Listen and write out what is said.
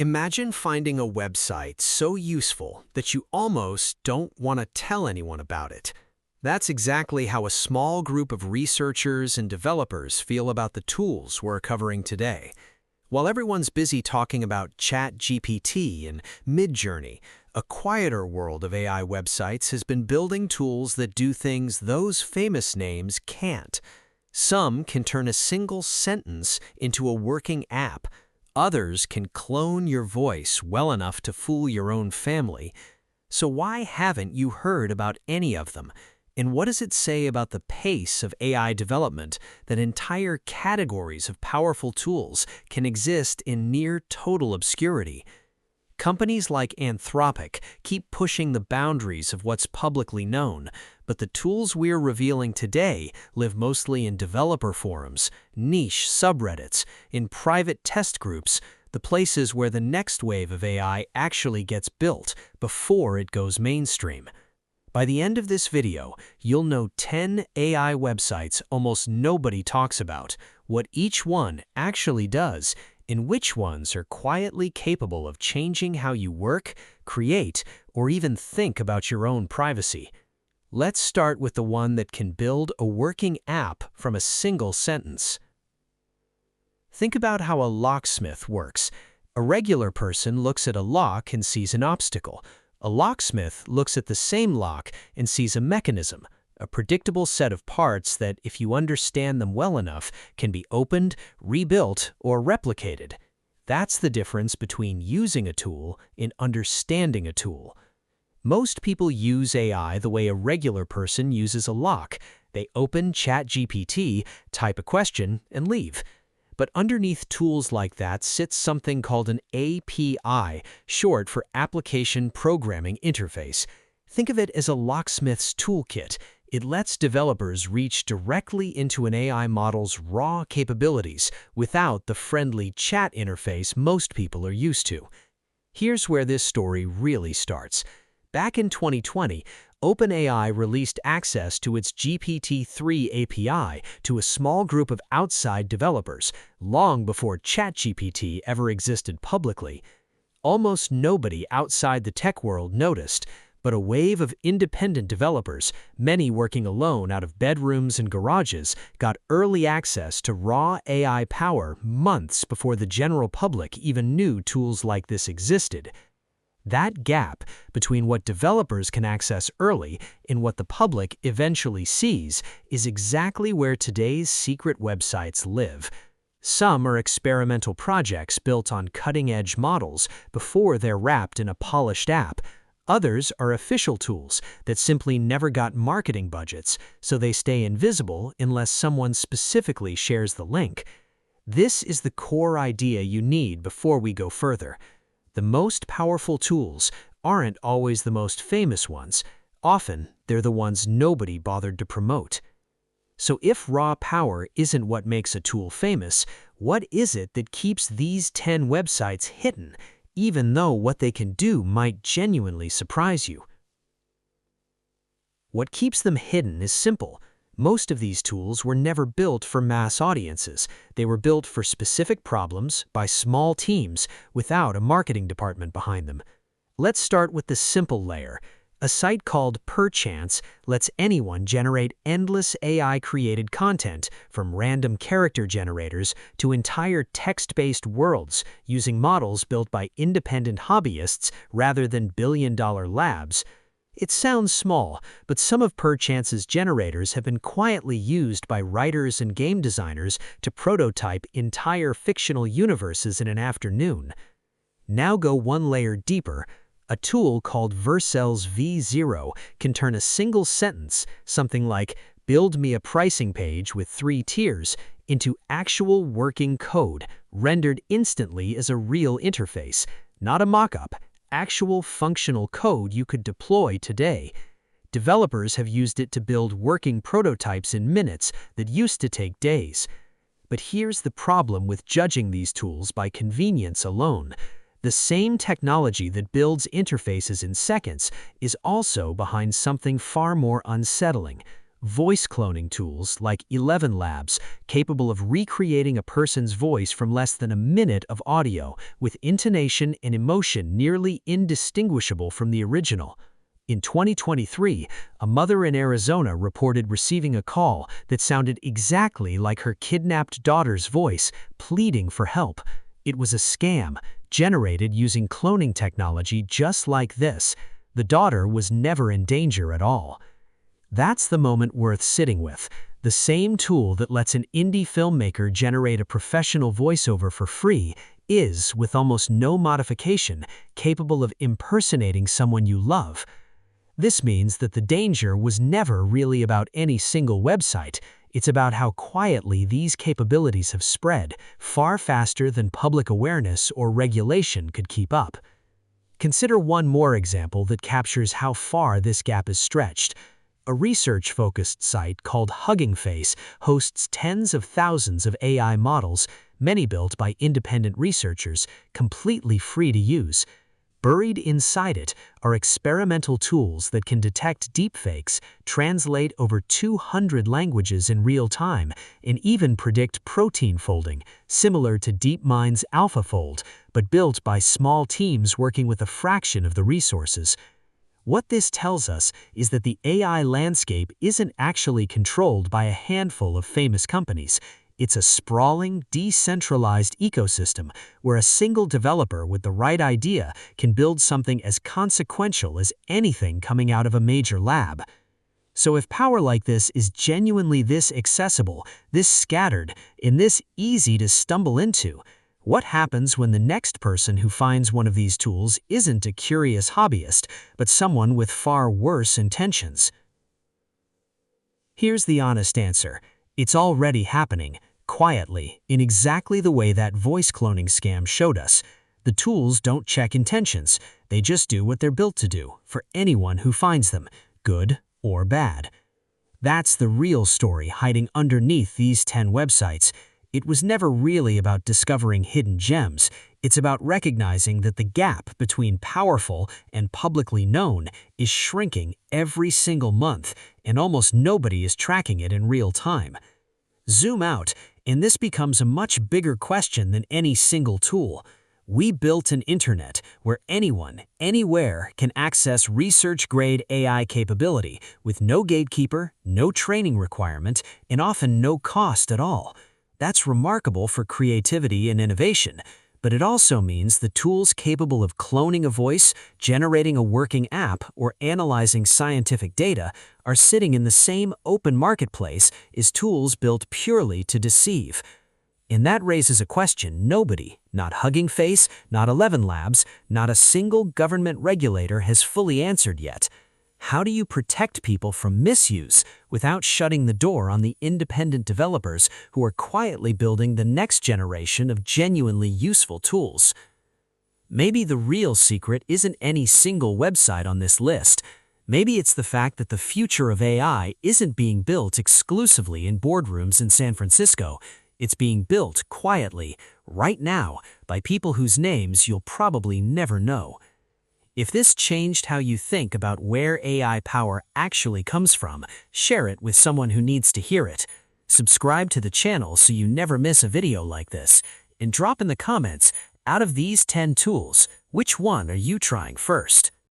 Imagine finding a website so useful that you almost don't want to tell anyone about it. That's exactly how a small group of researchers and developers feel about the tools we're covering today. While everyone's busy talking about ChatGPT and Midjourney, a quieter world of AI websites has been building tools that do things those famous names can't. Some can turn a single sentence into a working app. Others can clone your voice well enough to fool your own family. So why haven't you heard about any of them? And what does it say about the pace of AI development that entire categories of powerful tools can exist in near total obscurity? Companies like Anthropic keep pushing the boundaries of what's publicly known, but the tools we're revealing today live mostly in developer forums, niche subreddits, in private test groups, the places where the next wave of AI actually gets built before it goes mainstream. By the end of this video, you'll know 10 AI websites almost nobody talks about, what each one actually does, and which ones are quietly capable of changing how you work, create, or even think about your own privacy. Let's start with the one that can build a working app from a single sentence. Think about how a locksmith works. A regular person looks at a lock and sees an obstacle. A locksmith looks at the same lock and sees a mechanism, a predictable set of parts that, if you understand them well enough, can be opened, rebuilt, or replicated. That's the difference between using a tool and understanding a tool. Most people use AI the way a regular person uses a lock. They open ChatGPT, type a question, and leave. But underneath tools like that sits something called an API, short for Application Programming Interface. Think of it as a locksmith's toolkit. It lets developers reach directly into an AI model's raw capabilities without the friendly chat interface most people are used to. Here's where this story really starts. Back in 2020, OpenAI released access to its GPT-3 API to a small group of outside developers, long before ChatGPT ever existed publicly. Almost nobody outside the tech world noticed, but a wave of independent developers, many working alone out of bedrooms and garages, got early access to raw AI power months before the general public even knew tools like this existed. That gap between what developers can access early and what the public eventually sees is exactly where today's secret websites live. Some are experimental projects built on cutting-edge models before they're wrapped in a polished app. Others are official tools that simply never got marketing budgets, so they stay invisible unless someone specifically shares the link. This is the core idea you need before we go further. The most powerful tools aren't always the most famous ones. Often, they're the ones nobody bothered to promote. So if raw power isn't what makes a tool famous, what is it that keeps these 10 websites hidden, even though what they can do might genuinely surprise you? What keeps them hidden is simple. Most of these tools were never built for mass audiences. They were built for specific problems by small teams without a marketing department behind them. Let's start with the simple layer. A site called Perchance lets anyone generate endless AI-created content, from random character generators to entire text-based worlds using models built by independent hobbyists rather than billion-dollar labs. It sounds small, but some of Perchance's generators have been quietly used by writers and game designers to prototype entire fictional universes in an afternoon. Now go one layer deeper. A tool called Vercel's V0 can turn a single sentence, something like, "Build me a pricing page with 3 tiers," into actual working code, rendered instantly as a real interface, not a mock-up. Actual functional code you could deploy today. Developers have used it to build working prototypes in minutes that used to take days. But here's the problem with judging these tools by convenience alone. The same technology that builds interfaces in seconds is also behind something far more unsettling: Voice cloning tools like 11 Labs, capable of recreating a person's voice from less than a minute of audio, with intonation and emotion nearly indistinguishable from the original. In 2023, a mother in Arizona reported receiving a call that sounded exactly like her kidnapped daughter's voice, pleading for help. It was a scam, generated using cloning technology just like this. The daughter was never in danger at all. That's the moment worth sitting with. The same tool that lets an indie filmmaker generate a professional voiceover for free is, with almost no modification, capable of impersonating someone you love. This means that the danger was never really about any single website. It's about how quietly these capabilities have spread, far faster than public awareness or regulation could keep up. Consider one more example that captures how far this gap is stretched. A research-focused site called Hugging Face hosts tens of thousands of AI models, many built by independent researchers, completely free to use. Buried inside it are experimental tools that can detect deepfakes, translate over 200 languages in real time, and even predict protein folding, similar to DeepMind's AlphaFold, but built by small teams working with a fraction of the resources. What this tells us is that the AI landscape isn't actually controlled by a handful of famous companies. It's a sprawling, decentralized ecosystem where a single developer with the right idea can build something as consequential as anything coming out of a major lab. So if power like this is genuinely this accessible, this scattered, and this easy to stumble into, what happens when the next person who finds one of these tools isn't a curious hobbyist, but someone with far worse intentions? Here's the honest answer. It's already happening, quietly, in exactly the way that voice cloning scam showed us. The tools don't check intentions. They just do what they're built to do, for anyone who finds them, good or bad. That's the real story hiding underneath these 10 websites. It was never really about discovering hidden gems. It's about recognizing that the gap between powerful and publicly known is shrinking every single month, and almost nobody is tracking it in real time. Zoom out, and this becomes a much bigger question than any single tool. We built an internet where anyone, anywhere, can access research-grade AI capability with no gatekeeper, no training requirement, and often no cost at all. That's remarkable for creativity and innovation, but it also means the tools capable of cloning a voice, generating a working app, or analyzing scientific data are sitting in the same open marketplace as tools built purely to deceive. And that raises a question nobody, not Hugging Face, not 11 Labs, not a single government regulator has fully answered yet. How do you protect people from misuse without shutting the door on the independent developers who are quietly building the next generation of genuinely useful tools? Maybe the real secret isn't any single website on this list. Maybe it's the fact that the future of AI isn't being built exclusively in boardrooms in San Francisco. It's being built quietly, right now, by people whose names you'll probably never know. If this changed how you think about where AI power actually comes from, share it with someone who needs to hear it. Subscribe to the channel so you never miss a video like this, and drop in the comments, out of these 10 tools, which one are you trying first?